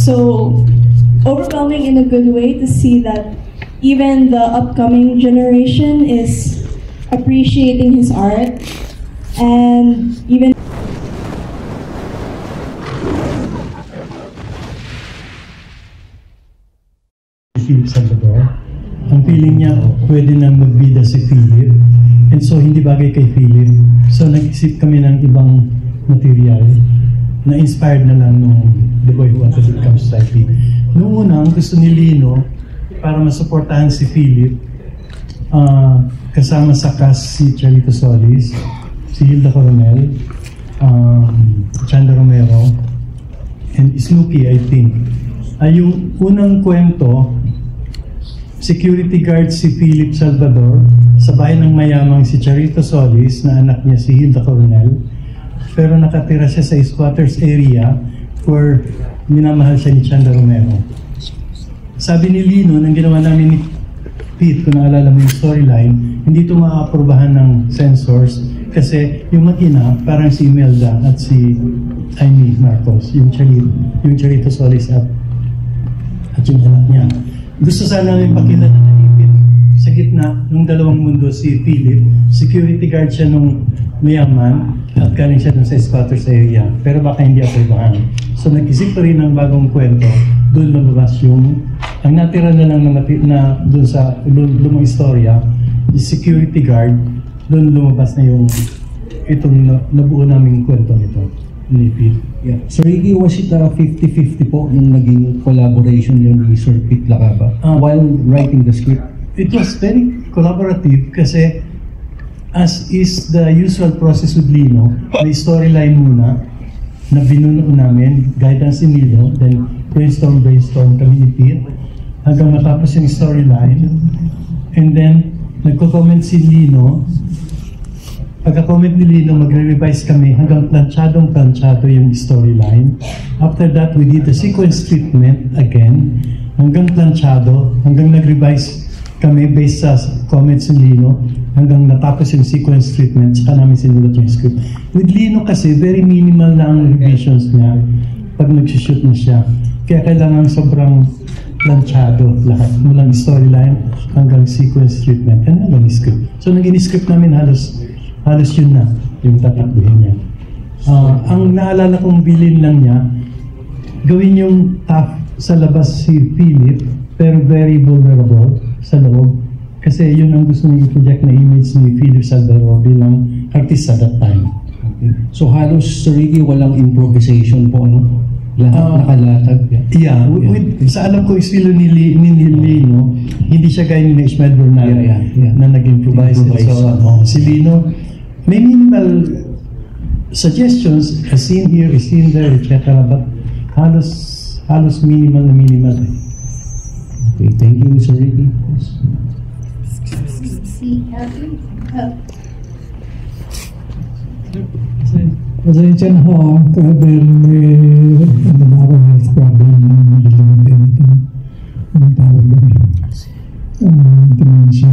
So overwhelming in a good way to see that even the upcoming generation is appreciating his art, and even Philip Salvador. Ang feeling niya, pwede nang magbida si Philip. And so, hindi bagay kay Philip. So, nag-isip kami ng ibang material na inspired na lang nung The Boy Who Wanted to Become Society. Noong unang gusto ni Lino, para masuportahan si Philip, kasama sa cast si Charito Solis, si Hilda Coronel, Chanda Romero, and Snooki, I think. Yung unang kwento, security guard si Philip Salvador sa bahay ng mayamang si Charito Solis na anak niya si Hilda Coronel, pero nakatira siya sa squatters area where minamahal siya ni Chanda Romero. Sabi ni Lino, nang ginawa namin ni Pete, kung naalala mo yung storyline, hindi ito maaprubahan ng censors kasi yung mag-ina parang si Imelda at si Amy Marcos, yung Charito Solis at yung anak niya. Gusto sana namin pakita na naipit sa gitna ng dalawang mundo si Philip. Security guard siya nung mayaman at galing siya dun sa squatters area. Pero baka hindi aprobahan. So nag-isip pa rin ng bagong kwento. Doon lumabas yung, ang natira na lang na doon sa lumang istorya, yung security guard, doon lumabas na yung itong nabuo naming kwento nito. Yeah. So Ricky, was it 50-50 po yung naging collaboration yung ni Sir Pete Lacaba while writing the script? It was very collaborative kasi as is the usual process with Lino, may storyline muna na binuno namin, guidance ni Lino, then brainstorm kami ni Pete hanggang matapos yung storyline, and then nagko-comment si Lino. Pagka-comment ni Lino, magre-revise kami hanggang planchado yung storyline. After that, we did the sequence treatment again, hanggang planchado, hanggang nag-revise kami based sa comments ni Lino, hanggang natapos yung sequence treatment, saka namin sinulat yung script. With Lino kasi, very minimal lang ang revisions niya pag nag-shoot na siya. Kaya kailangan sobrang planchado lahat, mulang storyline hanggang sequence treatment, and hanggang script. So, naging script namin halos yun na, yung tatakbuhin niya. Ang naalala kong bilin lang niya, gawin yung tough sa labas si Philip, pero very vulnerable sa loob. Kasi yun ang gusto niya i-project na image ni Philip Salvador bilang artist at that time. Okay. So halos, Sir Ricky, walang improvisation po, ano? Lahat nakalatag. Yeah. Sa alam ko, estilo ni Lino, hindi siya gaya ni Ismael Bernal na nag-improvise. So, si Lino, may minimal suggestions, a scene here, a scene there, etc. But halos minimal na minimal. Okay, thank you, Sir Ricky. Pasensya na ho, dahil may health problem na malilimutin ito. Ang tawag doon. Dementia.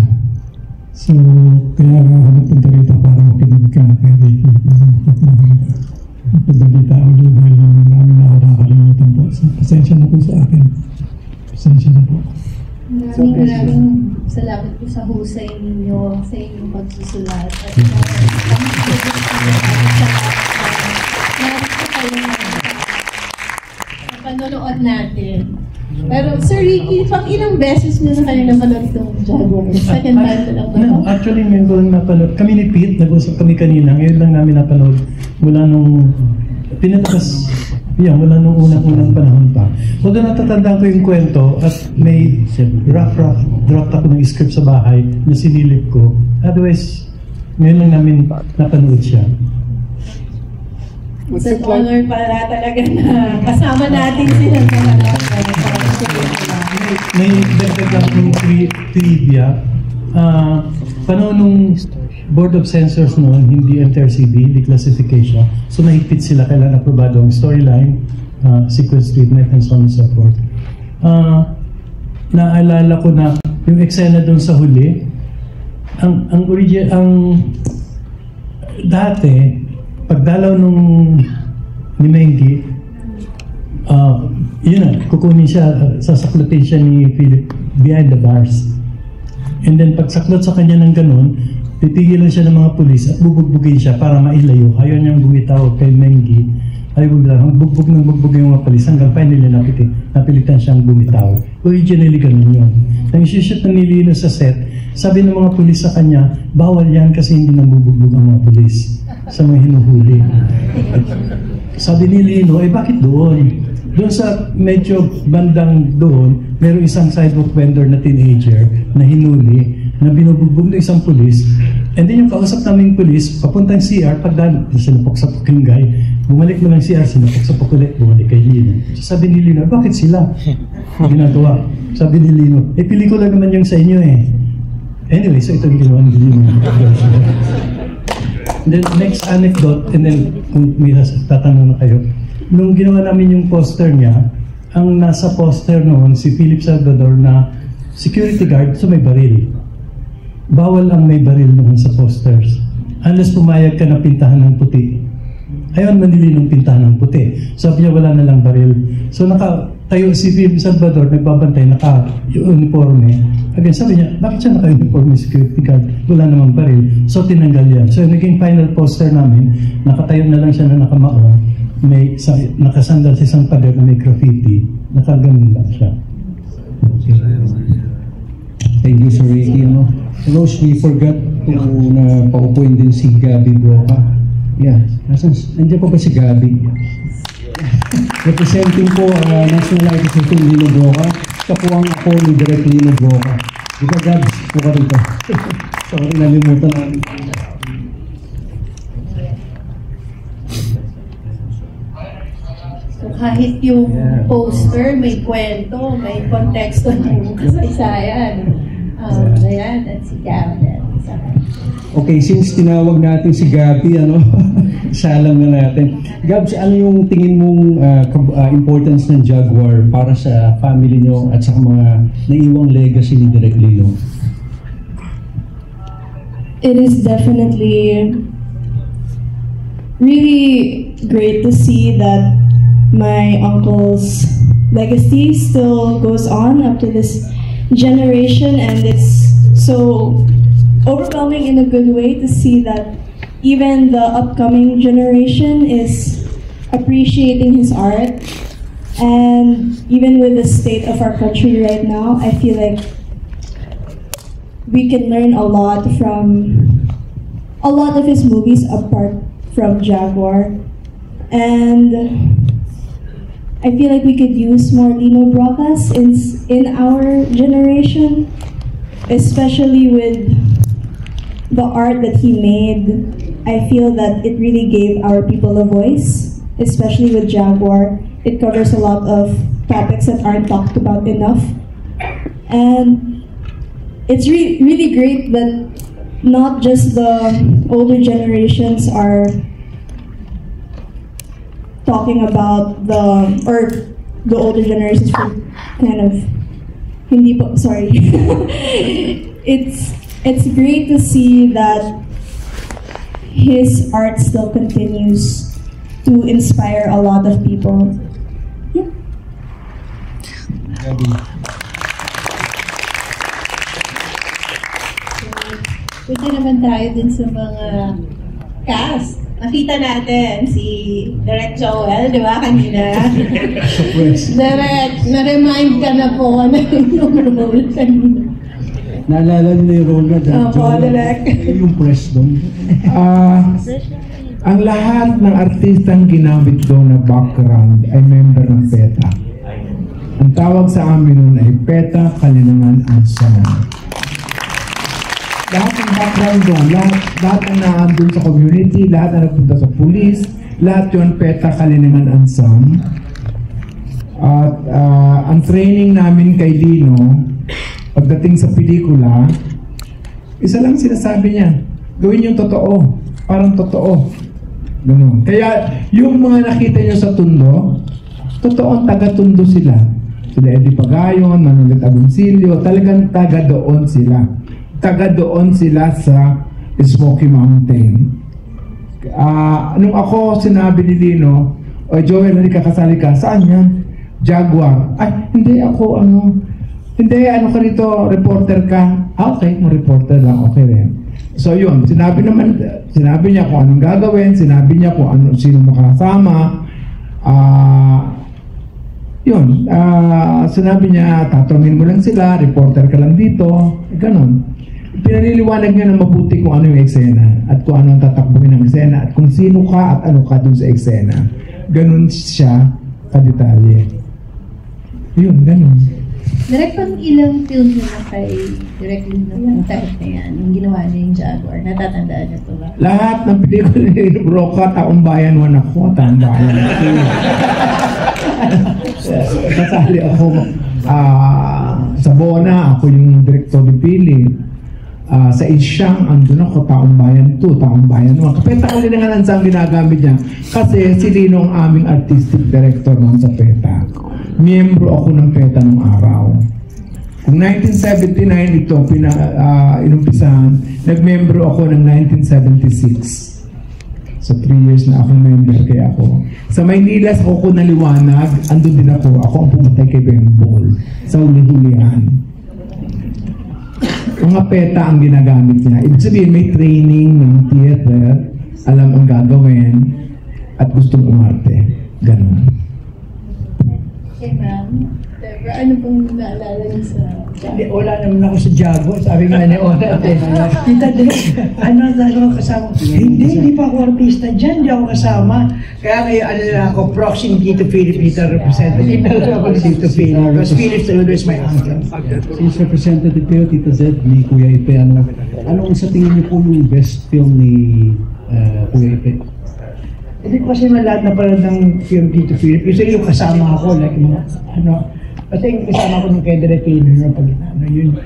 So, kaya napunta rito para makinig ka kay Ricky. Pagbalita ulit dahil namin ako nakakalimutan po. So, pasensya na po sa akin. Pasensya na po. Maraming salamat po sa husay ninyo, sa inyong pagsusulat. At panonood natin. Pero Sir Ricky, pang ilang beses nyo na kayo napanood itong Jaguar? Second time na lang ba? No, actually, may napanood. Kami ni Pete, nag-usap kami kanina. Ngayon lang namin napanood mula nung pinatakas. Yeah, mula nung unang panahon pa. Although natatandaan ko yung kwento at may rough draft ako ng script sa bahay na sinilip ko. Otherwise, ngayon lang namin napanood siya. It's an honor pala talaga na kasama natin sila sa May dagdag lang yung trivia. Panahon nung Board of Censors noon, hindi MTRCB, declassification. So nahigpit sila, kailan aprobado ang storyline, sequence treatment, and so on and so forth. Naalala ko na yung eksena doon sa huli, ang dati, pagdalaw nung ni Mengi, yun na, kukunin siya, sasaklatin siya ni Philip behind the bars. And then pagsaklot sa kanya ng ganun, titigilan siya ng mga pulis at bubugbugin siya para mailayo. Ayaw niyang bumitaw kay Mengi. Ayaw bugbog ng bugbog yung mga pulis hanggang finally napilitan siyang bumitaw. Originally ganun yun. Nang isushoot na ni Lino sa set, sabi ng mga pulis sa kanya, bawal yan kasi hindi nang bubugbog ang mga pulis sa mga hinuhuli. Sabi ni Lino, bakit doon? Doon sa medyo bandang doon, mayroong isang sidewalk vendor na teenager na hinuli, na binubugbog ng isang pulis. And then yung kausap naming pulis, papuntang CR, pagdaan, sinapok-sapok yung guy, bumalik mo ng CR, sinapok-sapok ulit, bumalik kay Lino. So sabi ni Lino, bakit sila? Ginagawa. Sabi ni Lino, pelikula naman yung sa inyo eh. Anyway, so ito yung ginawa ni Lino. And then next anecdote, and then kung may tatanong na kayo, nung ginawa namin yung poster niya, ang nasa poster noon si Philip Salvador na security guard, so may baril. Bawal ang may baril noon sa posters. Unless pumayag ka na pintahan ng puti. Ayaw manili ng pintahan ng puti. Sabi niya wala na lang baril. So nakatayo si Philip Salvador, nagbabantay, naka-uniforme. Again, sabi niya, bakit siya naka-uniforme security guard? Wala namang baril. So tinanggal yan. So naging final poster namin, nakatayo na lang siya na nakamaong. May nakasandal sa isang pader na may graffiti, nakaganon lang siya. Thank you, Sir Ricky. Rose, we forgot to paupuin din si Gabby Broca. Yeah, nandiyan pa ba si Gabby? Representing po National Light Association Lino Broca, siya po ang ako ni Direk Lino Broca. Di ba, Gabs? Po ka rito. Sorry, nalimutan namin. Kahit yung poster, may kwento, may konteksto ng kasaysayan. Ayan, at si Gabby. Okay, since tinawag natin si Gabby, salang na natin. Gabs, ano yung tingin mong importance ng Jaguar para sa family nyo at sa mga naiwang legacy ni Direk Lino? It is definitely really great to see that my uncle's legacy still goes on up to this generation, and it's so overwhelming in a good way to see that even the upcoming generation is appreciating his art. And even with the state of our country right now, I feel like we can learn a lot from a lot of his movies apart from Jaguar. And I feel like we could use more Lino Brocas in our generation, especially with the art that he made. I feel that it really gave our people a voice, especially with Jaguar. It covers a lot of topics that aren't talked about enough. And it's really great that not just the older generations are talking about the older generations kind of hindi po, sorry. It's great to see that his art still continues to inspire a lot of people. Yeah. Pwede naman tayo din sa mga cast. Nakita natin si Direk Joel, di ba, kanina? Direk, na-remind ka na po na yung role kanina. Naalala niyo yung role na Direk. Yung press doon. Ang lahat ng artistang ginamit doon na background ay member ng PETA. Ang tawag sa amin noon ay PETA Kalinangan Ensemble. Lahat ng background doon, lahat ang naandun sa community, lahat na nagpunta sa police, lahat yun PETA Kalinangan Ensemble. At ang training namin kay Lino, pagdating sa pelikula, isa lang sinasabi niya, gawin yung totoo, parang totoo. Ganun. Kaya yung mga nakita niyo sa Tondo, totoong taga-Tondo sila. Sila Eddie Pagayon, Manuel Agoncillo, talagang taga doon sila. Taga doon sila sa Smoky Mountain. Nung ako sinabi ni Lino, o Joel, hindi kakasali ka, saan yan? Jaguar. Ay, hindi ako hindi, ka dito, reporter ka. Okay, reporter lang, okay rin. So yun, sinabi niya kung anong gagawin, sinabi niya kung sino makasama. Sinabi niya, tatanungin mo lang sila, reporter ka lang dito, ganon. Pinaliliwanag niya na mabuti kung ano yung eksena at kung ano ang tatakbuhin ng eksena at kung sino ka at ano ka dun sa eksena. Ganon siya kadetalye. Yun, ganon. Direct pang ilang film niyo na kay Direct Lino ng type na yan, yung ginawa niya yung Jaguar, natatandaan niyo po ba? Lahat ng pelikula ni Roca, Taong Bayan 1 ako, Taong Bayan 2. Kasali ako sa Bona, ako yung direktor ni Pili. Sa Isyang, andun ako, Taong Bayan 2, Taong Bayan 1. Kapeta ka rin nga ang ginagamit niya. Kasi si Lino ang aming artistic director noon sa PETA. Miyembro ako ng PETA nung araw. Kung 1979 ito inumpisahan, nagmembro ako ng 1976. So 3 years na akong member kaya ako. Sa Maynila, sa Kuko Naliwanag, andun din ako. Ako ang pumatay kay Bembol sa huli-hulihan. Mga PETA ang ginagamit niya. Ibig sabihin, may training ng theater, alam ang gagawin, at gustong umarte. Ganun. Okay, ma'am. Deborah, ano pong naalala niyo sa Hindi, wala naman ako sa Jaguar. Sabi nga ni Ona, Tita Deb, ako kasama? Hindi pa ako artista dyan, hindi ako kasama. Kaya ngayon, na ako, proxy ni Tito Philip, dito representative na lang ako ni Tito Philip. Because Philip always my uncle. Since representative kayo, Tita Zed, ni Kuya Ipe, anong sa tingin niyo po yung best film ni Kuya Ipe? Hindi ko kasi lahat na pala ng film Tito Philip. Usually yung kasama ako, like mga, kasi yung kasama ko nung kay Direct Lino, pag yun.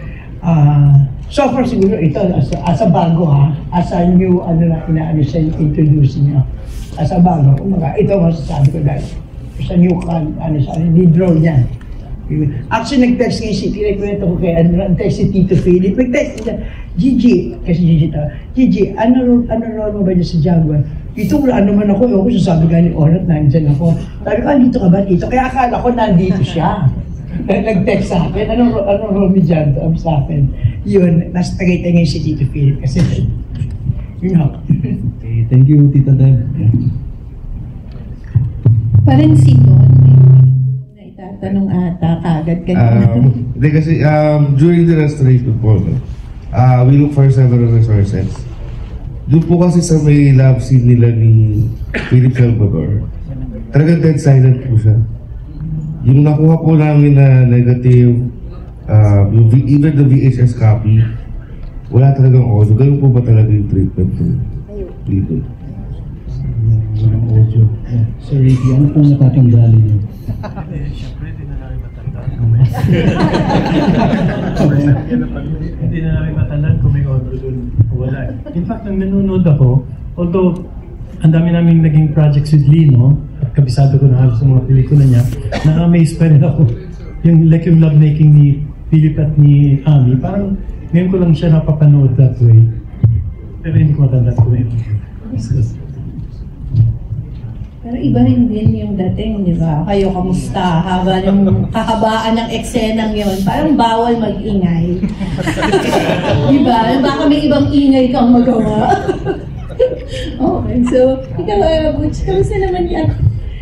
So far siguro ito, as a bago as a new, siya, introducing niya. As a bago, ito masasabi ko dahil sa new lead role niya. Actually, nag-text ngayon si Tito, ko kay nag-text si Tito Philip, nag-text niya, Gigi, kasi Gigi, ano role mo ba niya sa Jaguar? Dito, wala naman ako, sasabi nga ni Onat, nandyan ako. Sabi ko, dito ka ba dito? Kaya akala ko nandito siya. Nag-text sa akin, anong role ni Jan sa akin? Yun, nasa Tagaytay ngayon si Tito Philip kasi yun ako. Okay, thank you, Tita Deb. Parang si Don, may itatanong ata kagad kanina. Hindi kasi during the restoration po, we look for several resources. Doon po kasi sa may love scene nila ni Philip Salvador, talagang dead silent po siya. Yung nakuha po namin na negative, even the VHS copy, wala talagang audio. Ganun po ba talaga yung treatment po dito? Walang audio. Sir Ricky, ano pong natatanggalin niyo? Hindi na namin matandaan kung may audio doon o wala. In fact, nang nanonood ako, although ang dami namin naging projects with Lino, at kabisado ko na halos sa mga pelikula niya, na-amaze pa rin ako. Yung lovemaking ni Philip at ni Ami, parang ngayon ko lang siya napapanood that way. Pero hindi ko matandaan kung may audio. Pero iba rin din yung dating, di ba? Kayo, kamusta? Haba yung kahabaan ng eksenang yon, parang bawal mag-ingay. Di ba? Baka may ibang ingay kang magawa. Okay, so, ikaw, Butch, kamusta naman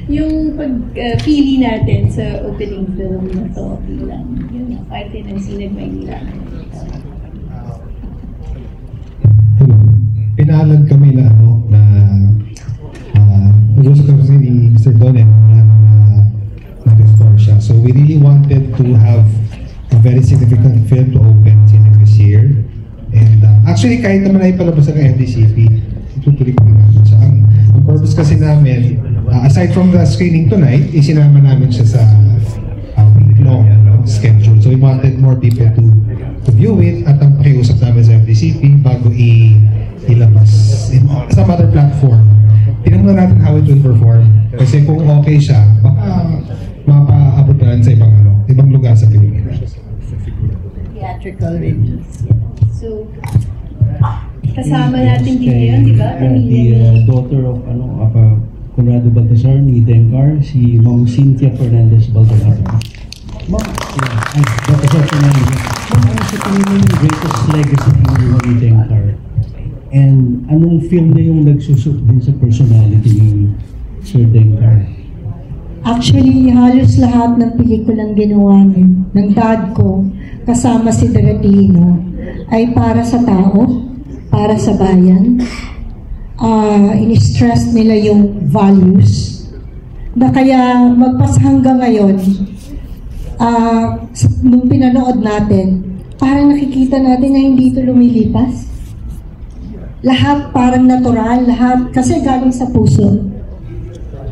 yung pagpili natin sa opening film na to bilang yun, parte ng Sinag Maynila? Pinaalan kami na gusto kasi ni Mr. Don na-restore siya. So we really wanted to have a very significant film to open this year. And actually, kahit naman ay palabas ng MDCP, itutuloy ko namin siya. Ang purpose kasi namin, aside from the screening tonight, isinama namin siya sa week-long schedule. So we wanted more people to view it at ang pakiusap namin sa MDCP bago ilabas in some other platform. Tingnan mo natin how it will perform. Kasi kung okay siya, baka mapaabot na sa ibang lugar sa Pilipinas. Theatrical reviews. So, kasama natin din yun, di ba? The daughter of Conrado Baltazar, ni Dencar, si Ma'am Cynthia Fernandez Baltazar. Ma'am, ay, Baltazar Fernandez. Ma'am, ano sa tingin mo yung greatest legacy ng ni Dencar? And anong film na yung nagsusuk din sa personality ni Sir Dencar? Actually, halos lahat ng pelikulang ginawa ng dad ko, kasama si Doratino, ay para sa tao, para sa bayan. In-stress nila yung values na kaya magpas hanggang ngayon, nung pinanood natin, parang nakikita natin na hindi ito lumilipas. Lahat parang natural, lahat kasi galing sa puso.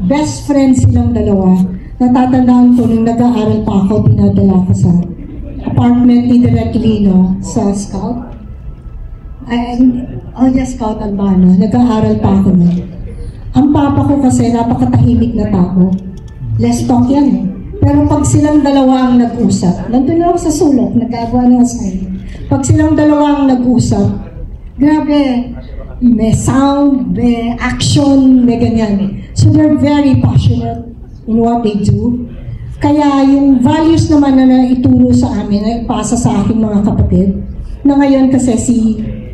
Best friends silang dalawa. Natatandaan ko nung nag-aaral pa ako, pinadala ko sa apartment ni Direk Lino sa Scout. Scout Albano. Nag-aaral pa ako nun. Ang papa ko kasi napakatahimik na tao. Less talk yan eh. Pero pag silang dalawa ang nag-usap, nandun ako sa sulok, nagagawa ng assignment. Pag silang dalawa ang nag-usap, grabe, may sound, may action, may ganyan. So they're very passionate in what they do. Kaya yung values naman na naituro sa amin, na ipasa sa aking mga kapatid, na ngayon kasi si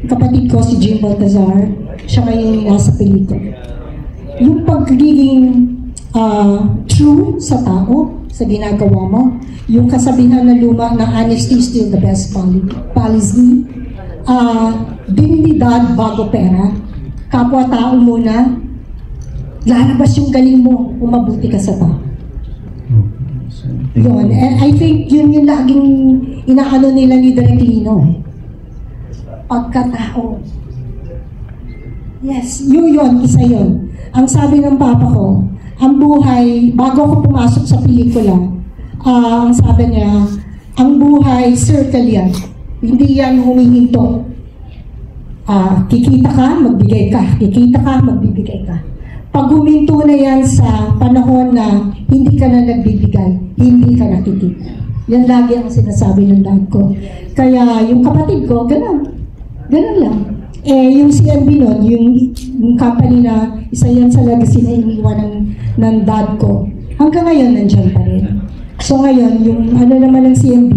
kapatid ko, si Jim Baltazar, siya ngayon nasa pelikula. Yung pagiging true sa tao, sa ginagawa mo, yung kasabihan na luma na honesty is still the best policy, dignidad bago pera, kapwa-tao muna, lalabas yung galing mo kung mabuti ka sa tao. Yun. And I think yun yung laging inaano nila ni Direk Lino. Pagkatao. Yes, yun, isa yun. Ang sabi ng papa ko, ang buhay, bago ako pumasok sa pelikula, ang sabi niya, ang buhay, circle yan. Hindi yan humihinto. Kikita ka, magbigay ka. Kikita ka, magbibigay ka. Pag huminto na yan sa panahon na hindi ka na nagbibigay, hindi ka nakikita. Yan lagi ang sinasabi ng dad ko. Kaya yung kapatid ko, ganun. Ganun lang. Yung CNB nun, yung company na isa yan sa legacy na iniwan ng dad ko, hanggang ngayon nandyan pa rin. So ngayon, yung ano naman ng CNB,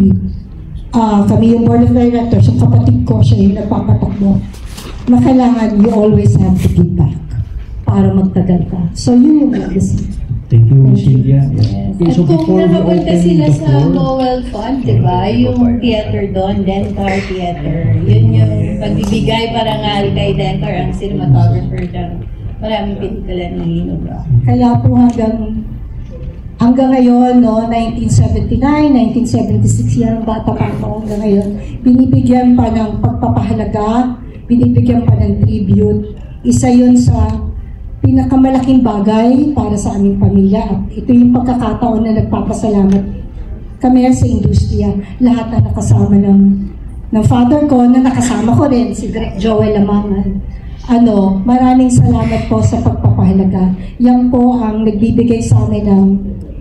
kami yung board of directors, yung kapatid ko, siya yung nagpapatakbo, na kailangan you always have to give back para magtagal ka. So yun yung legacy. Thank you, Cynthia. Okay, At so kung before we napapunta open sila the sa floor, Mowell Fund, di ba? Yung theater doon, Dencar Theater. Yun yung pagbibigay parangal kay Dencar, ang cinematographer ng maraming pelikula ni Lino Bro. Kaya po hanggang ngayon, no, 1979, 1976, yan ang bata pa ako hanggang ngayon, binibigyan pa ng pagpapahalaga, binibigyan pa ng tribute. Isa yun sa pinakamalaking bagay para sa aming pamilya at ito yung pagkakataon na nagpapasalamat kami sa industriya. Lahat na nakasama ng father ko, na nakasama ko rin, si Direk Joel Lamangan. Maraming salamat po sa pagpapahalaga. Yan po ang nagbibigay sa amin ng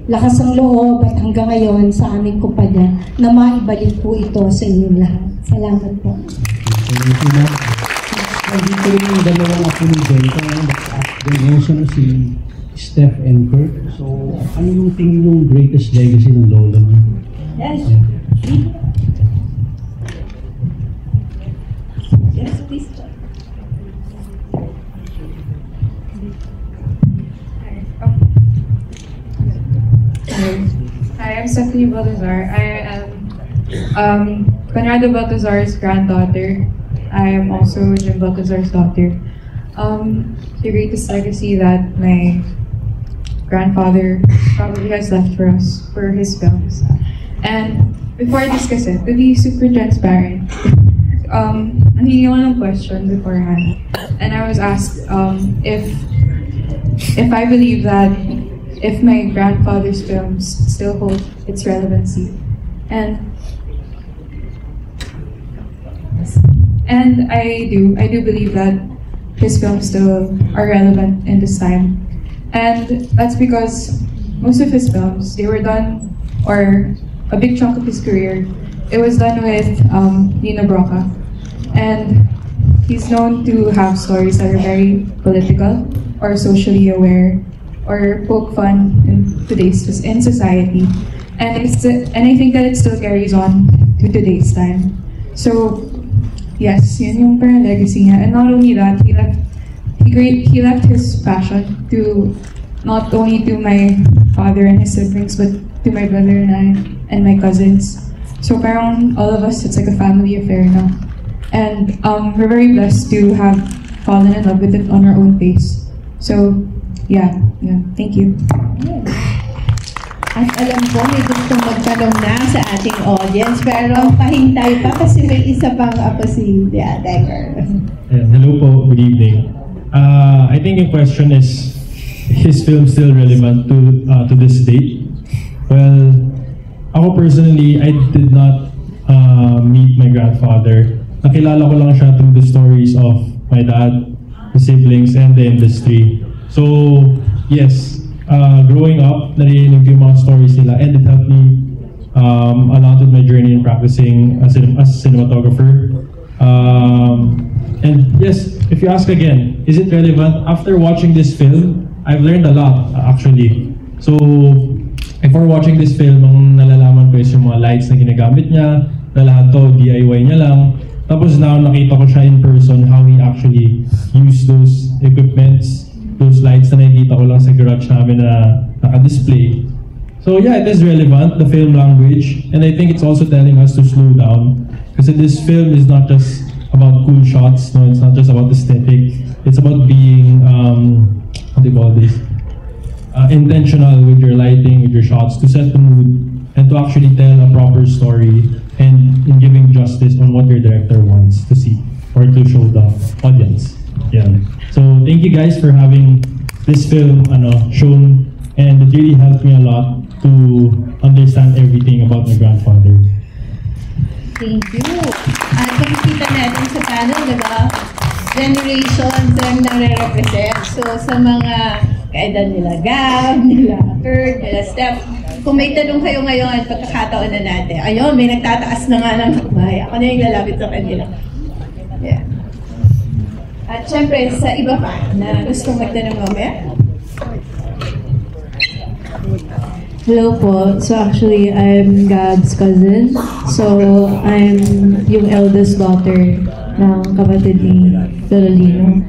lakas ng loob at hanggang ngayon sa aming kumpanya na maibalik po ito sa inyong lahat. Salamat po. thank you, ma'am. Dito rin yung dalawang ako ng Dencar, na si Steph and Kurt. So, ano yung tingin yung greatest legacy ng lola mo? Yes. Yes, please. Hi, I'm Stephanie Baltazar. I am Conrado Baltazar's granddaughter. I am also Jim Baltazar's daughter. The greatest legacy that my grandfather probably has left for us for his films. And before I discuss it, to be super transparent, nangingi ako ng question beforehand, and I was asked if I believe that if my grandfather's films still hold its relevancy, and I do believe that his films still are relevant in this time, and that's because most of his films, they were done, or a big chunk of his career, it was done with Lino Brocka, and he's known to have stories that are very political or socially aware, or poke fun in society, and I think that it still carries on to today's time. So yes, yun yung parang legacy niya. And not only that, he left his passion to not only to my father and his siblings, but to my brother and my cousins. So parang all of us, it's like a family affair now. And we're very blessed to have fallen in love with it on our own pace. So yeah, thank you. At alam ko, may gustong magtanong na sa ating audience, pero pahintay pa kasi may isa pang apo si Decker. Hello po, good evening. I think yung question is film still relevant to this date? Well, ako personally, I did not meet my grandfather. Nakilala ko lang siya through the stories of my dad, his siblings, and the industry. So, yes, growing up, narinig yung mga stories nila, and it helped me a lot with my journey in practicing as a cinematographer. And yes, if you ask again, is it relevant? After watching this film, I've learned a lot, actually. So, before watching this film, ang nalalaman ko is yung mga lights na ginagamit niya, na lahat to, DIY niya lang. Tapos now, nakita ko siya in person, how he actually used those equipments, those lights na nakikita ko lang sa garage namin na naka-display. So yeah, it is relevant, the film language, and I think it's also telling us to slow down. Kasi this film is not just about cool shots, no, it's not just about aesthetic, it's about being, what do you call this? Intentional with your lighting, with your shots, to set the mood, and to actually tell a proper story, and in giving justice on what your director wants to see, or to show the audience. Yeah. So thank you guys for having this film shown, and it really helped me a lot to understand everything about my grandfather. Thank you. At makikita natin sa panel, di ba? Generations ang nare-represent. So sa mga kaedad nila Gab, nila Kurt, nila Steph, kung may tanong kayo ngayon at pagkakataon na natin, ayun, may nagtataas na nga ng hakbay. Ako na yung lalapit sa kanila. Yeah. At syempre, sa iba pa na gustong magtanong mamaya. Hello po. So actually, I'm Gab's cousin. So I'm yung eldest daughter ng kapatid ni Lololino.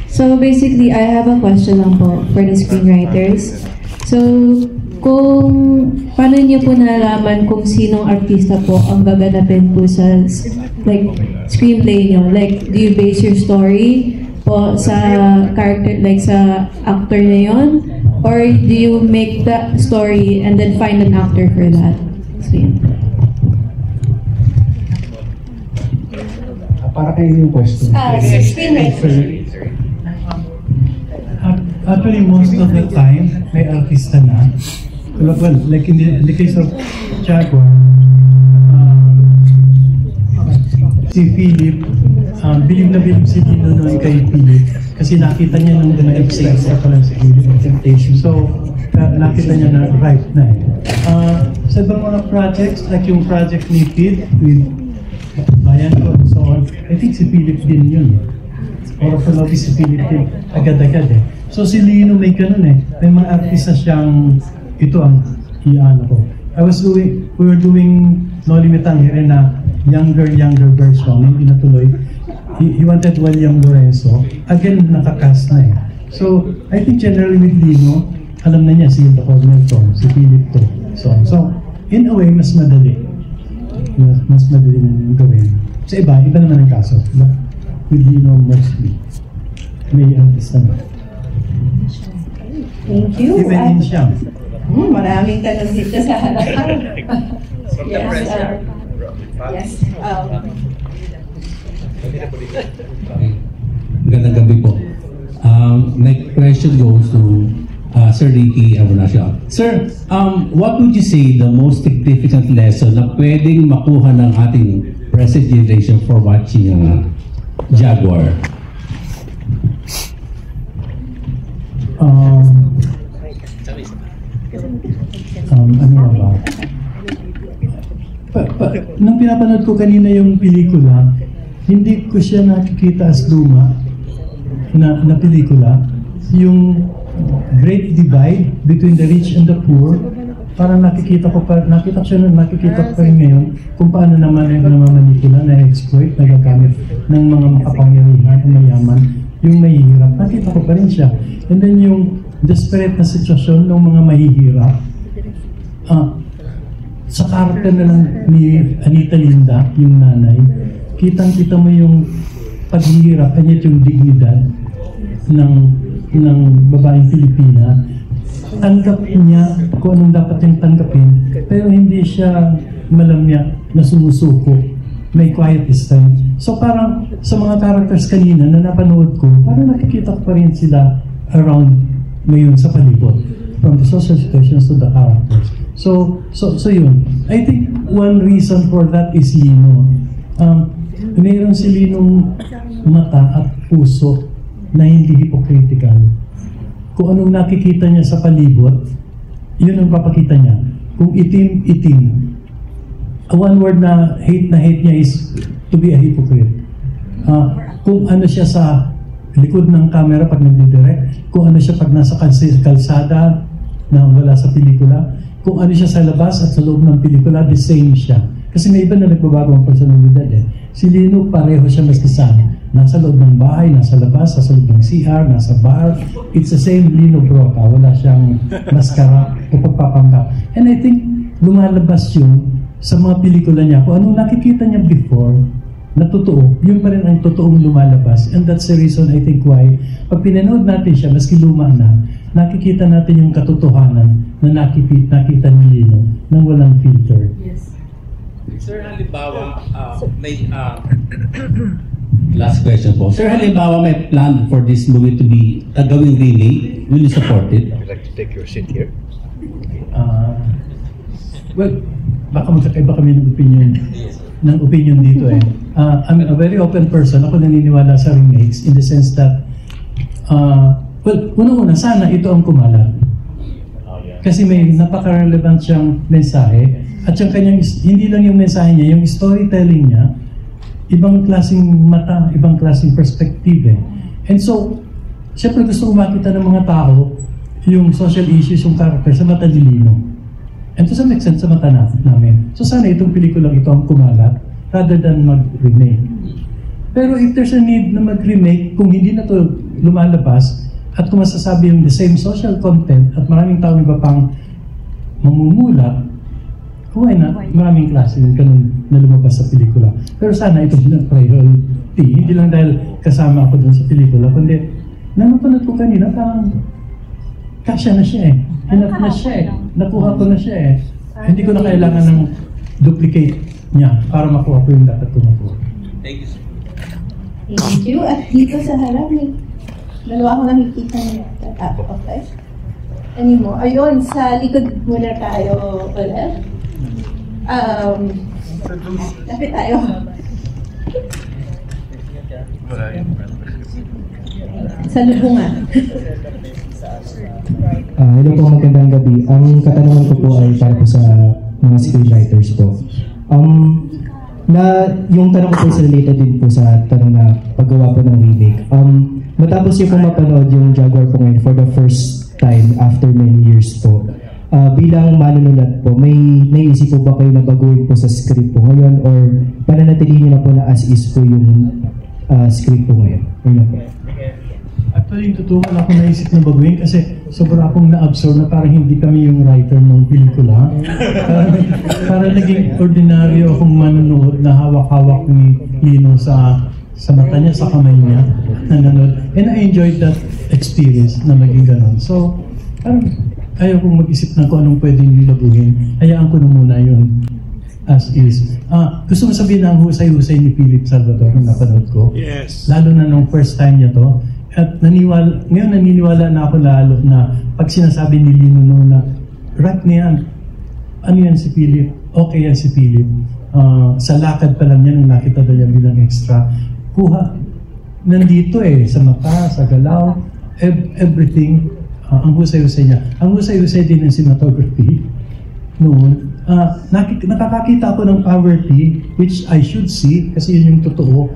So basically, I have a question lang po for the screenwriters. So, paano niyo po nalalaman kung sinong artista po ang gaganapin po sa screenplay niyo? Like, do you base your story po sa character, like sa actor na yon? Or do you make the story and then find an actor for that? So, yun. Para kayo yung question. Screenwriter. Actually, most of the time, may artista na. Well, like in the case of Jaguar, si Philip, bilib na bilib si Dino noon kay Philip. Kasi nakita niya nung na-express pa lang si Philip ng temptation. So, nakita niya na right na eh. Sa ibang mga projects, like yung project ni Pete with Bayan ko and so on, I think si Philip din yun. Or follow si Philip din, agad-agad eh. So si Lino may ganun eh. May mga artista siyang, ito ang iyan ko. We were doing No Limitang here na younger version, hindi natuloy. He wanted William Lorenzo. Again, nakakast na eh. So, I think generally with Lino, alam na niya si Hilda Cornel to, si Philip to. So, in a way, mas madali. Mas madaling gawin. Sa iba naman ang kaso. But with Lino mostly, may artista na. Thank you. Even in Siam. Maraming tanong dito sa harapan. Yes. Magandang gabi po. My question goes to Sir Ricky Abonasio. Sir, what would you say the most significant lesson na pwedeng makuha ng ating present generation for watching Jaguar? Ano ba? Nung pinapanood ko kanina yung pelikula, hindi ko siya nakikita as luma na pelikula. yung great divide between the rich and the poor, parang nakikita ko pa rin ngayon kung paano naman yung namamanikula, na-exploit, nagagamit ng mga makapangyarihan, mayaman, yung mahihirap. Nakita ko pa rin siya. And then yung desperate na sitwasyon ng mga mahihirap, sa karakter na lang ni Anita Linda, yung nanay, kitang-kita mo yung paghihirap, and yet yung dignidad ng babaeng Pilipina. Tanggapin niya kung anong dapat niyang tanggapin, pero hindi siya malamya na sumusuko. May quiet strength. So parang sa mga characters kanina na napanood ko, parang nakikita ko pa rin sila around ngayon sa palibot. From the social situations to the characters. So yun. I think one reason for that is Lino. Mayroon si Linong mata at puso na hindi hypocritical. Kung anong nakikita niya sa palibot, yun ang papakita niya. Kung itim-itim, one word na hate niya is to be a hypocrite. Kung ano siya sa likod ng camera pag nagdidirect, kung ano siya pag nasa kalsada na wala sa pelikula, kung ano siya sa labas at sa loob ng pelikula, the same siyo. Kasi may iba na nagbabago ang personalidad eh. Si Lino, pareho siya maski saan. Nasa loob ng bahay, nasa labas, nasa loob ng CR, nasa bar. It's the same Lino Broca. Wala siyang maskara o pagpapanggap. And I think lumalabas yun sa mga pelikula niya. Kung anong nakikita niya before, na totoo, yun pa rin ang totoong lumalabas. And that's the reason I think why, pag pinanood natin siya, maski luma na, nakikita natin yung katotohanan na nakita ni Lino nang walang filter. Yes. Sir, halimbawa, may last question po. Sir, halimbawa may plan for this movie to be gawing remake. Will you support it? Would you like to take your seat here? Well, baka magkakaiba kami ng opinion dito eh. I'm a very open person. Ako naniniwala sa remakes in the sense that well, una-una, sana ito ang kumalat. Kasi may napaka-relevant siyang mensahe at yung kanyang, hindi lang yung mensahe niya, yung storytelling niya, ibang klaseng mata, ibang klaseng perspective eh. And so, siyempre gusto ko makita ng mga tao yung social issues, yung character sa mata ni Lino. And to some extent, sa mata namin. So sana itong pelikulang ito ang kumalat rather than mag-remake. Pero if there's a need na mag-remake, kung hindi na ito lumalabas, at kung masasabi yung the same social content at maraming tao iba pang mamumulat, why not? Maraming klase yung ganun na lumabas sa pelikula. Pero sana ito din ang priority. Hindi lang dahil kasama ako dun sa pelikula, kundi napanood ko kanina, parang kasya na siya eh. Enough na siya eh. Nakuha ko na siya eh. Hindi ko na kailangan ng duplicate niya para makuha ko yung dapat ko makuha. Thank you, sir. Thank you. At dito sa harap, dalawa ako nakikita niya. Okay. Ano mo? Ayun, sa likod muna tayo ulit. Lapit tayo. Sa lubungan. Hello po, magandang gabi. Ang katanungan ko po ay para po sa mga screenwriters po. Yung tanong ko po is related din po sa tanong na paggawa po ng remake. Matapos niyo po mapanood yung Jaguar po ngayon for the first time after many years po, bilang manunulat po, may naisip po ba kayo na baguhin po sa script po ngayon or pananatilihin niyo na po na as is po yung script po ngayon? Actually, totoo wala akong naisip na baguhin kasi sobrang akong na-absorb na parang hindi kami yung writer ng pelikula. Parang naging ordinaryo akong manonood na hawak-hawak ni Lino sa mata niya, sa kamay niya, nanonood. And I enjoyed that experience na maging ganon. So, parang ayaw kong mag-isip na kung anong pwedeng baguhin. Hayaan ko na muna yun as is. Gusto mo sabihin na ang husay-husay ni Philip Salvador nung napanood ko? Yes. Lalo na nung first time niya to. At ngayon naniniwala na ako lalo na pag sinasabi ni Lino noon na right na yan, ano yan si Philip? Okay yan si Philip. Sa lakad pa lang yan, nung nakita daw yan bilang extra. Kuha, nandito eh, sa mata, sa galaw, everything, ang husay-husay niya. Ang husay-husay din ng cinematography noon. Nakakakita ako ng poverty, which I should see, kasi yun yung totoo.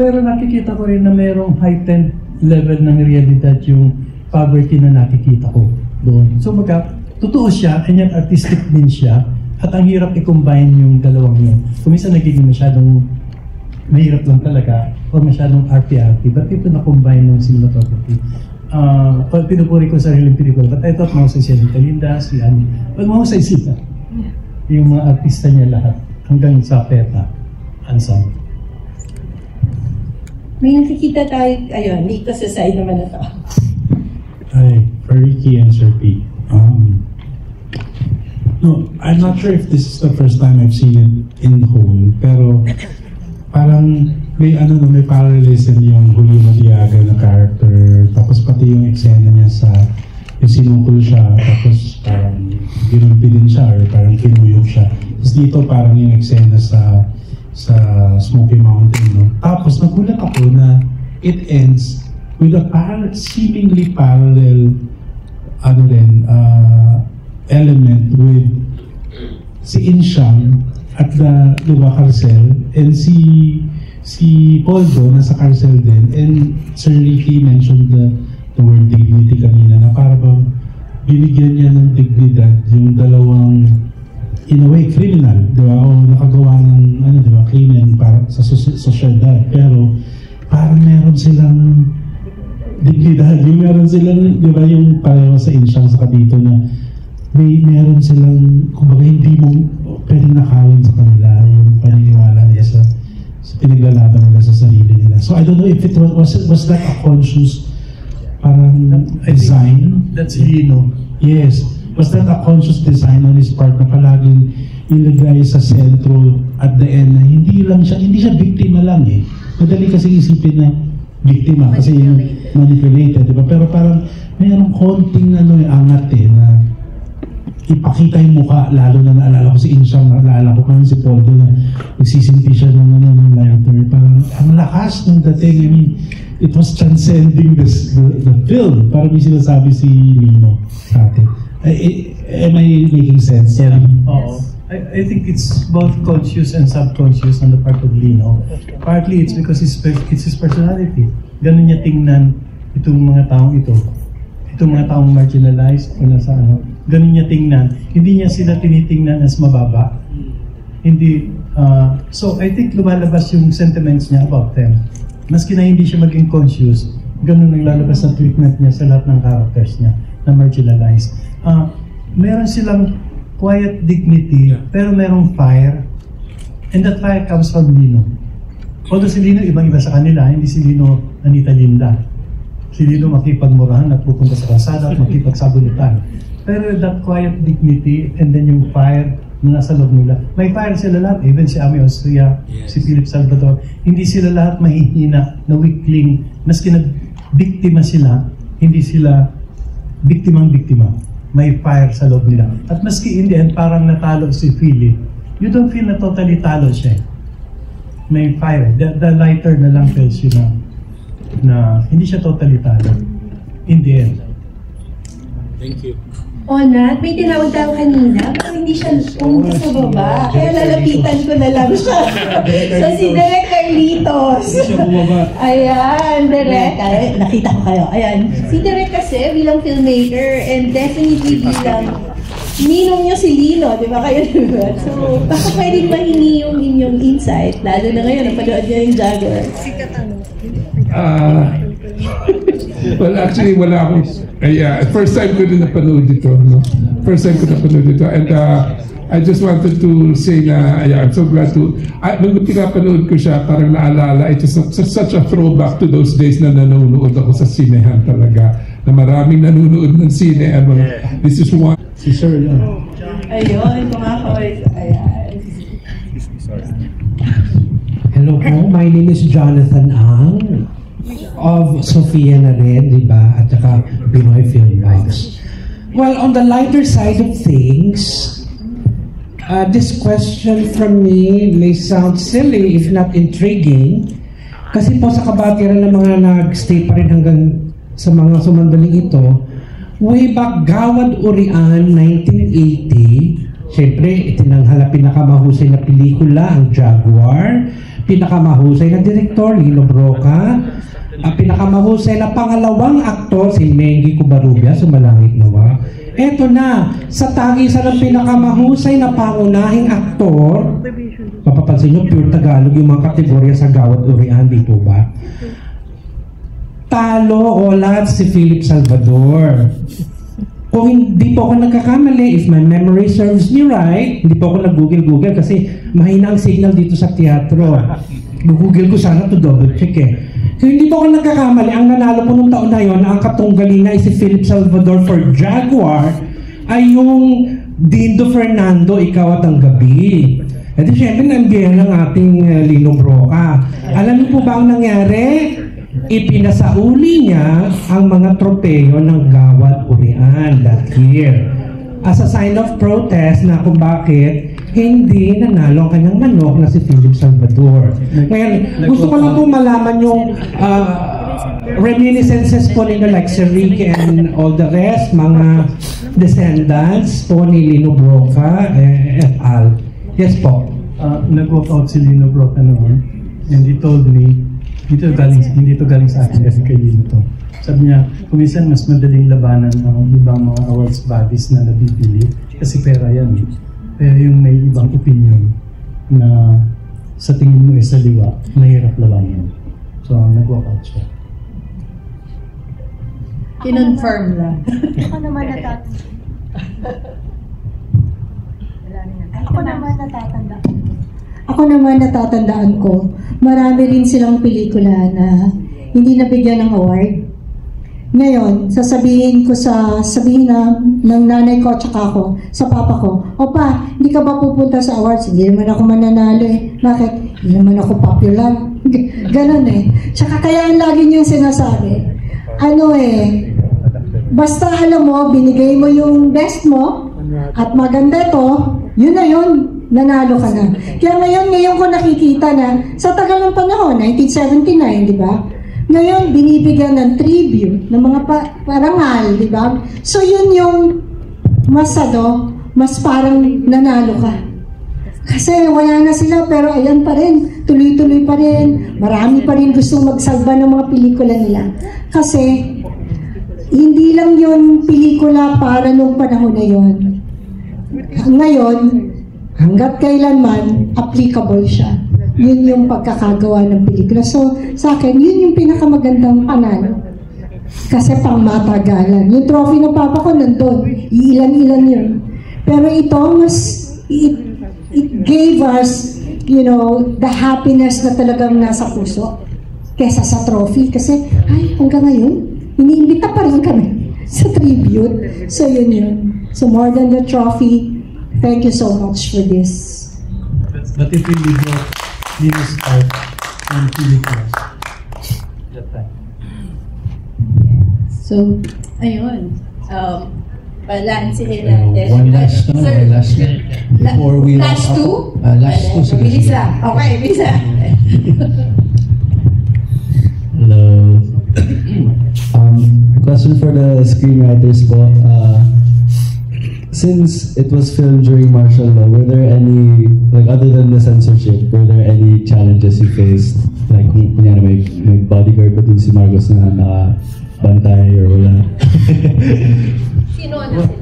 Pero nakikita ko rin na mayroong heightened level ng realidad yung poverty na nakikita ko doon. So totoo siya, and yet artistic din siya, at ang hirap i-combine yung dalawang yun. Kung minsan nagiging masyadong mahirap lang talaga, o masyadong arty-arty, but ito na-combine ng cinematography. Pinupuri ko sa sariling pelikula, but I thought mahusay siya Nita Linda, si Annie. But mahusay sila. Yung mga artista niya lahat, hanggang sa PETA, Ansam. May nakikita tayo, ayun, dito sa side naman na to. Hi, for Ricky and Sir P. No, I'm not sure if this is the first time I've seen it in whole, pero parang may may parallelism yung Julio Madiaga na character, tapos pati yung eksena niya sa yung sinungkol siya, tapos parang ginulpi din siya or parang kinuyog siya. Tapos dito parang yung eksena sa Smoky Mountain, no? Tapos nagulat ako na it ends with a seemingly parallel element with si Inshang at the Carcel, and si Poldo nasa Carcel din, and Sir Ricky mentioned the word dignity kanina, na parang binigyan niya ng dignidad yung dalawang in a way criminal, di ba, o nakagawa ng di ba, krimen para sa sosyedad, pero parang meron silang dignidad, yung meron silang, di ba, yung pareho sa Inshang sa dito na meron silang, kumbaga hindi mo pwedeng nakawin sa kanila yung paniniwala nila sa pinaglalaban nila sa sarili nila. So I don't know if it was that a conscious parang design? That's Lino. Yes. Was that a conscious design on his part na palaging ilagay sa sentro at the end na hindi siya biktima lang eh. Madali kasi isipin na biktima kasi yung manipulated, di ba? Pero parang mayroong konting angat na ipakita yung mukha, lalo na naalala ko si Inshang, naalala ko kami si Poldo na nagsisimpi siya ng lighter. Parang ang lakas ng dating. I mean, it was transcending the film. Parang may sinasabi si Lino sa atin. Am I making sense? Yeah. I think it's both conscious and subconscious on the part of Lino. Partly it's because it's his personality. Ganun niya tingnan itong mga taong ito. Itong mga taong marginalized o nasa ganun niya tingnan. Hindi niya sila tinitingnan as mababa. Hindi. So I think lumalabas yung sentiments niya about them. Maski na hindi siya maging conscious, ganun naglalabas ang treatment niya sa lahat ng characters niya na marginalized. Meron silang quiet dignity, pero merong fire. And that fire comes from Lino. Although si Lino ibang-iba sa kanila, hindi si Lino Anita Linda. Si Lino makipagmurahan at pupunta sa kalsada at makipagsabunitan. Pero that quiet dignity and then yung fire na nasa loob nila. May fire sila lahat, even si Ami Austria, si Philip Salvador. Hindi sila lahat mahihina na weakling. Maski biktima sila, hindi sila biktimang-biktima. May fire sa loob nila. At maski in the end, parang natalo si Philip, you don't feel na totally talo siya. May fire. The lighter na lang tells you na hindi siya totally talo. In the end. Thank you. Nat, may tinawag tayo kanina, pero hindi siya pumunta sa baba. Kaya lalapitan ko na lang siya. So si Direk Carlitos. Hindi siya bumaba. Ayan, Direk. Nakita ko kayo. Ayan. Si Direk kasi bilang filmmaker and definitely bilang ninong niyo si Lino, di ba kayo diba? So baka pwedeng mahingi yung inyong insight, lalo na ngayon, napanood niyo yung Jaguar. Well, actually, wala akong... first time ko din napanood ito. No? First time ko napanood ito. And I just wanted to say na I'm so glad to... nung pinapanood ko siya, parang naalala, it is such a throwback to those days na nanonood ako sa sinehan talaga. Na maraming nanonood ng sine. This is one... Si Sir, ayun, kumakaway. Ayan. Hello po, my name is Jonathan Ang of Sofia na rin, di ba? At saka Pinoy Film Rights. Well, on the lighter side of things, this question from me may sound silly if not intriguing. Kasi po sa kabatiran ng mga nag-stay pa rin hanggang sa mga sumandaling ito, way back Gawad Urian, 1980, siyempre, itinanghal pinakamahusay na pelikula, ang Jaguar, pinakamahusay na direktor, Lino Broca, Ang pinakamahusay na pangalawang aktor, si Mengi Covarrubias, Sumalangit Nawa. Eto na, sa tagisan ng pinakamahusay na pangunahing aktor, mapapansin nyo, pure Tagalog yung mga kategorya sa Gawad Urian, di po ba? Talo o lahat si Philip Salvador. Kung hindi po ako nagkakamali, if my memory serves me right, hindi po ako nag-google kasi mahina ang signal dito sa teatro. Google ko sana to double check eh. Kung hindi po ako nagkakamali, ang nanalo po nung taon na yon, ang katunggali na si Philip Salvador for Jaguar, ay yung Dindo Fernando, Ikaw at ang Gabi. E di syempre, nandiyan ang ating Lino Broca. Alam niyo po ba ang nangyari? Ipinasauli niya ang mga tropeyo ng Gawad Urian that year. As a sign of protest na kung bakit hindi nanalo ang kanyang manok na si Philip Salvador. Ngayon, gusto ko lang po malaman yung reminiscences po nila like Sir Ricky and all the rest, mga descendants po ni Lino Broca et al. Yes po. Nag-walk out si Lino Broca noon and he told me, hindi to galing sa akin kasi kay Lino to. Sabi niya, kuminsan mas madaling labanan ang ibang mga awards bodies na nabibili kasi pera yan. Pero yung may ibang opinion na sa tingin mo sa liwa, mahirap labanan. So, nag-walk out siya. Kinonfirm lang. Ako naman natatandaan ko, marami rin silang pelikula na hindi nabigyan ng award. Ngayon, sasabihin na ng nanay ko at saka ako, sa papa ko, Opa, hindi ka ba pupunta sa awards? Hindi naman ako mananalo eh. Bakit? Hindi naman ako popular. Ganon eh. Tsaka kaya ang lagi niyong sinasabi, basta alam mo, binigay mo yung best mo, at maganda to, yun na yun, nanalo ka na. Kaya ngayon ko nakikita na, sa tagal ng panahon, 1979, di ba? Ngayon, binibigyan ng tribute, ng mga parangal, di ba? So yun yung mas parang nanalo ka. Kasi wala na sila, pero ayan pa rin, tuloy-tuloy pa rin, marami pa rin gustong magsalba ng mga pelikula nila. Kasi, hindi lang yun pelikula para nung panahon na yun. Ngayon, hanggat kailanman, applicable siya. Yun yung pagkakagawa ng pelikula. So, sa akin, yun yung pinakamagandang panalo. Kasi pang matagalan. Yung trophy ng papa ko nandun. Iilan-ilan yun. Pero ito, it gave us, the happiness na talagang nasa puso. Kesa sa trophy. Kasi, hanggang ngayon, iniimbita pa rin kami sa tribute. So, yun. So, more than the trophy, thank you so much for this. But if we go, Lino's part and Philippines. That time. So, ayun. Balansehin natin. One last before we last two? Last two. Bilis lang. Okay, bilis lang. Hello. Question for the screenwriters po. Since it was filmed during martial law, were there any, other than the censorship, were there any challenges you faced? Like, kunyari may bodyguard ba dun si Marcos na nakabantay or wala?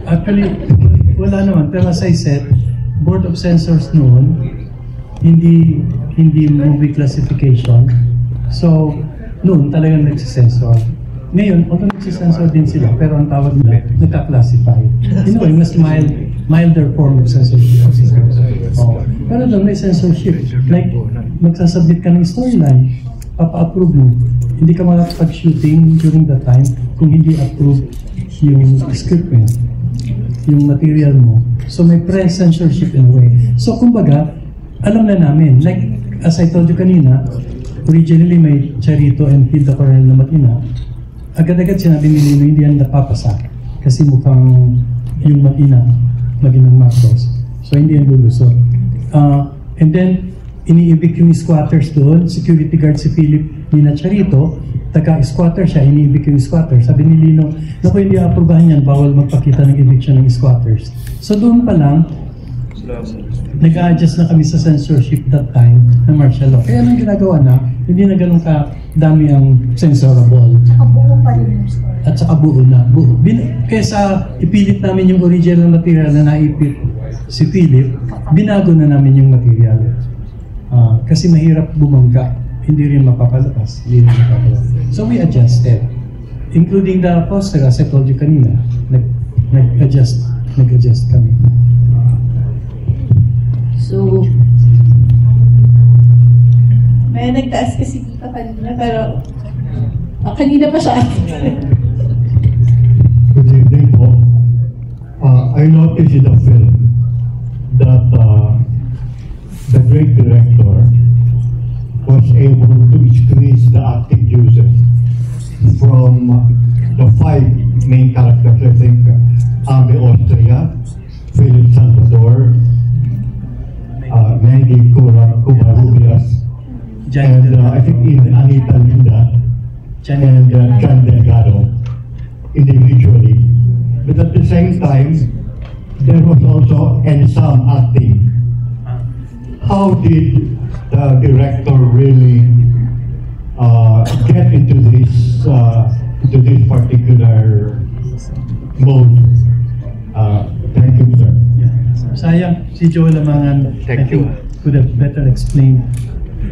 Actually, wala naman. Pero as I said, Board of Censors noon, hindi movie classification. So, noon talagang nagsisensor. Ngayon, although nagsisensor din sila, pero ang tawag nila, nagka-classify. Anyway, mas milder form of censorship. Pero doon may censorship. Like, magsasubmit ka ng storyline, papa-approve mo. Hindi ka makapag-shooting during that time kung hindi approve yung script mo, yung material mo. So may pre-censorship in a way. So kumbaga, alam na namin. Like, as I told you kanina, originally may Charito and Hilda Coronel na mag-ina. Agad-agad sinabi ni Lino, hindi yan napapasa. Kasi mukhang yung mag-inang Marcos. So hindi yan lulusot. And then, ini-evict yung squatters doon. Security guard si Philip Nina Charito. Taga-squatter siya, ini-evict yung squatter. Sabi ni Lino, naku, hindi aprubahan yan, bawal magpakita ng eviction ng squatters. So doon pa lang, nag-a-adjust na kami sa censorship that time ng martial law. Kaya anong ginagawa na, hindi na ganun ka dami ang censorable. Buo pa rin yung story. At saka buo na. Kesa ipilit namin yung original material na naipit si Philip, binago na namin yung material. Kasi mahirap bumangga, hindi rin mapapalabas. So we adjusted. Including the poster, as I told you kanina, nag-adjust kami. So, may nagtaas kasi dito kanina, pero kanina pa siya. Good evening po. I noticed in the film that the great director was able to squeeze the acting juices from the 5 main characters. I think Ame Austria, Philip Salvador, Mandy Covarrubias, and I think even Anita Linda and John Delgado individually. But at the same time, there was also ensemble acting. How did the director really get into this particular mode? Thank you, sir. Sayang, si Joel Lamangan, could have better explained,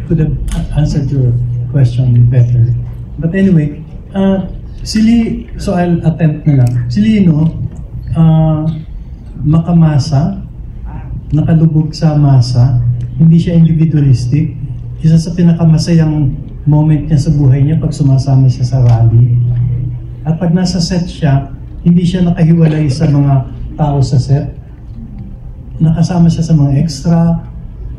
could have answered your question better. But anyway, so I'll attempt na lang. Si Lino, makamasa, nakalubog sa masa, hindi siya individualistic. Isa sa pinakamasayang moment niya sa buhay niya pag sumasama siya sa rally. At pag nasa set siya, hindi siya nakahiwalay sa mga tao sa set. Nakasama siya sa mga extra,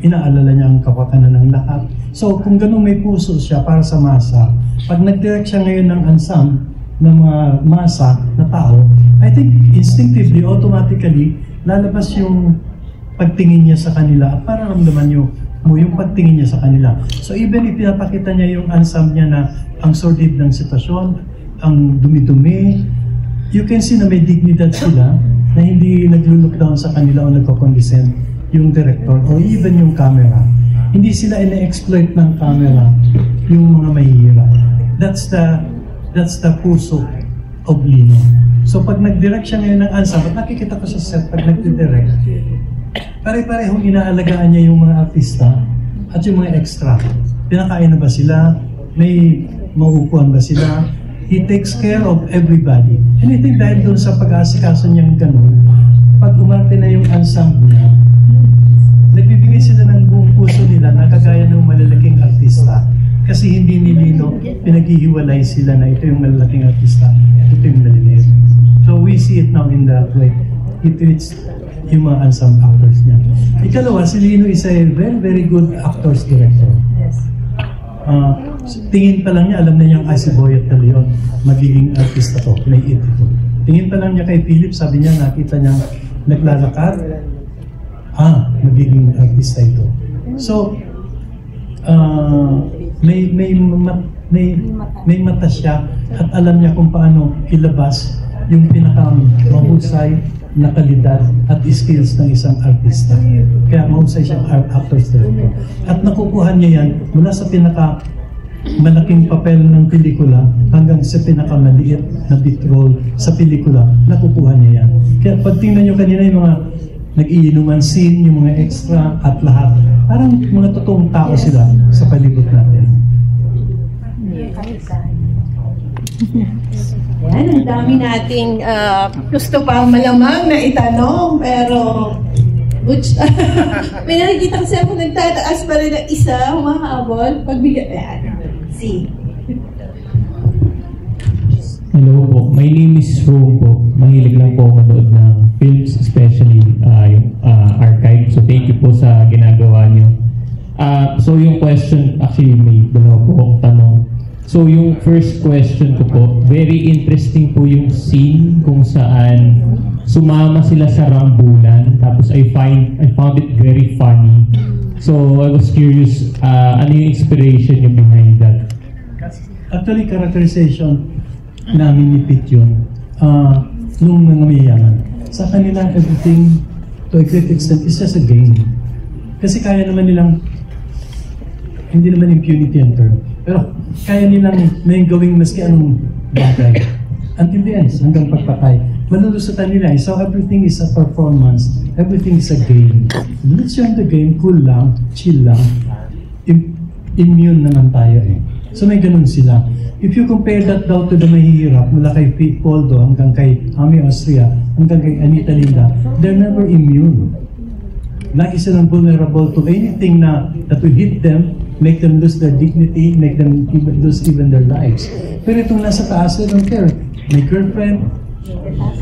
inaalala niya ang kapakanan ng lahat. So kung ganun may puso siya para sa masa, pag nag-direct siya ngayon ng ensemble ng mga masa na tao, I think instinctively, automatically, lalabas yung pagtingin niya sa kanila at para ramdaman mo yung pagtingin niya sa kanila. So even if pinapakita niya yung ensemble niya na ang sordid ng sitwasyon, ang dumi-dumi, you can see na may dignidad sila na hindi nag-look down sa kanila o nagko-condescend yung director or even yung camera. Hindi sila ina-exploit ng camera yung mga mahihirap. That's the puso of Lino. So pag nag-direct siya ngayon ng ensemble, nakikita ko sa set pag nag-direct, pare-parehong inaalagaan niya yung mga artista at yung mga extra. Pinakain na ba sila? May mauupuan ba sila? He takes care of everybody. And I think dahil doon sa pag-aasikaso niyang ganun, pag umarte na yung ensemble niya, nagbibigay sila ng buong puso nila na kagaya ng malalaking artista. Kasi hindi ni Lino pinaghihiwalay sila na ito yung malalaking artista, ito yung maliliit. So we see it now in that way. It treats yung mga ensemble actors niya. Ikalawa, si Lino is a very, very good actors director. Tingin pa lang niya, alam na niyang si Boyet de Leon, magiging artista to, naiit ito. Tingin pa lang niya kay Philip, sabi niya, nakita niya naglalakad, magiging artista ito. So, may mata siya at alam niya kung paano ilabas yung pinakamahusay na kalidad at skills ng isang artista. Kaya mahusay siyang actors director. At nakukuha niya yan mula sa malaking papel ng pelikula hanggang sa pinakamaliit na bit role sa pelikula, nakukuha niya yan. Kaya pag tingnan niyo kanina yung mga nag-iinuman scene, yung mga extra at lahat, parang mga totoong tao sila sa palibot natin. Yan, ang dami nating gusto pa malamang na itanong, pero may nakikita kasi ako nagtataas pa rin ng isa, humahabol, pagbigyan. Hello po, my name is Ro po. Mahilig lang po manood ng films, especially yung archive. So thank you po sa ginagawa niyo. So yung question, actually may dalawa po akong tanong. So yung first question ko po, very interesting po yung scene kung saan sumama sila sa rambulan. Tapos I found it very funny. So I was curious, ano yung inspiration niyo behind that? Actually, characterization namin ni Pete yun. Nung mga mayayaman. Sa kanila, everything to a great extent, is just a game. Kasi kaya naman nilang, hindi naman impunity ang term, pero kaya nilang may gawing maski anong bagay. Until the end, hanggang pagpatay. Malulusutan nila. So everything is a performance. Everything is a game. Let's join the game, cool lang, chill lang. Immune naman tayo eh. So may ganun sila. If you compare that daw to the mahihirap, mula kay Pete Poldo hanggang kay Ami Austria, hanggang kay Anita Linda, they're never immune. Lagi silang vulnerable to anything that will hit them, make them lose their dignity, make them lose even their lives. Pero itong nasa taas, they don't care. May girlfriend,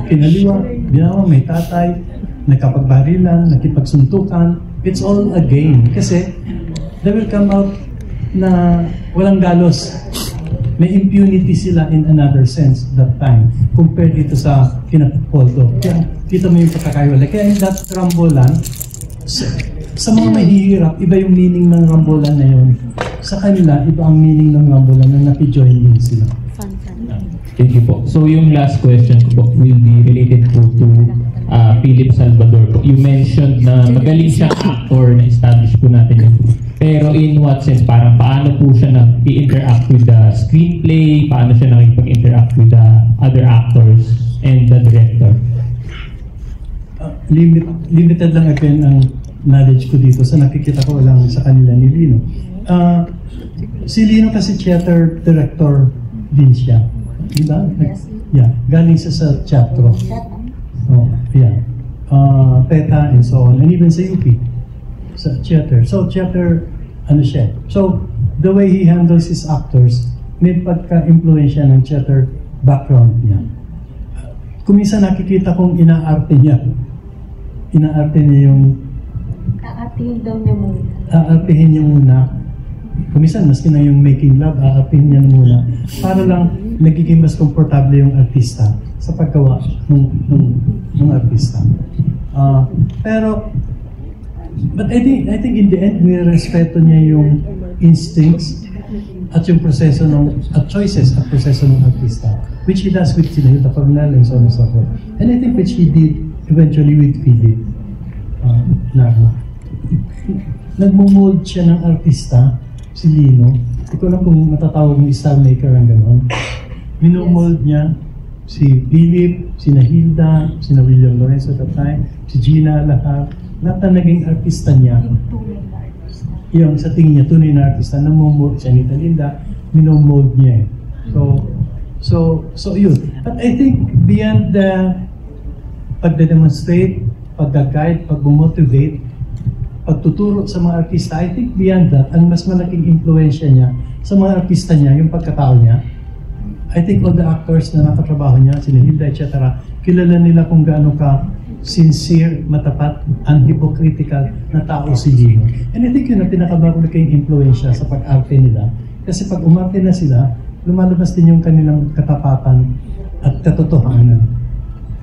kinaliwa, binawa, may tatay, nagkapagbarilan, nakipagsuntukan. It's all a game. Kasi they will come out na walang galos. May impunity sila in another sense that time compared dito sa kinapoldo. Kaya kita mo yung pagkakaiwala. Kaya in that rambulan, sa mga mahihirap, iba yung meaning ng rambulan na yun. Sa kanila, iba ang meaning ng rambulan na nakijoin din sila. Thank you po. So yung last question ko po will be related po to Philip Salvador po. You mentioned na magaling siyang actor, na-establish po natin yun. Pero in what sense? Parang paano po siya nag-interact with the screenplay? Paano siya nakipag-interact with the other actors and the director? Limited lang again ang knowledge ko dito sa nakikita ko lang sa kanila ni Lino. Si Lino kasi theater director din siya. Diba? Yeah, galing siya sa teatro. Oh, yeah. PETA and so on. And even sa UP. Sa theater. So theater, ano siya. So, the way he handles his actors, may pagka-influensya ng theater background niya. Kung minsan nakikita kong inaarte niya. Inaarte niya yung... Aartihin daw niya muna. Aartihin niya muna. Kung minsan, maski na yung making love, aartihin niya muna. Para lang nagiging mas komportable yung artista sa paggawa ng artista. Pero, but I think in the end, may respeto niya yung instincts at yung proseso at choices at proseso ng artista, which he does with Sinayuta Coronel and so on and so forth. And I think which he did eventually with Philip. Nagmumold siya ng artista, si Lino. Hindi ko lang kung matatawag ng star maker ang gano'n. Minomold niya si Philip, si Hilda, si William Lorenzo at that time, si Gina, lahat na naging artista niya. Yung sa tingin niya, tunay na artista, namomold siya ni Linda, minomold niya. So yun. But I think beyond the pagde-demonstrate, pagga-guide, pag-motivate, pagtuturo sa mga artista, I think beyond that, ang mas malaking influensya niya sa mga artista niya, yung pagkatao niya. I think all the actors na nakatrabaho niya, sila Hilda, etc., kilala nila kung gaano ka sincere, matapat, unhypocritical na tao si Lino. And I think yun ang pinakabago na kayong influensya sa pag-arte nila. Kasi pag umarte na sila, lumalabas din yung kanilang katapatan at katotohanan.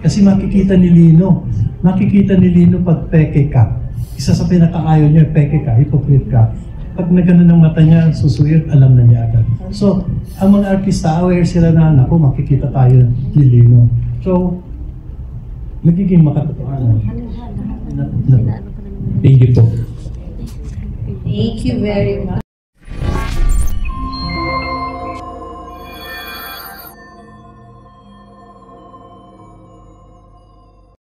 Kasi makikita ni Lino pag peke ka. Isa sa pinakaayaw niya, peke ka, hypocrite ka. Pag nagano ng mata niya, susuyod, alam na niya agad. So, ang mga artista, aware sila na, naku, makikita tayo ni Lino. So, nagiging makatotohanan. Thank you po. Thank you very much.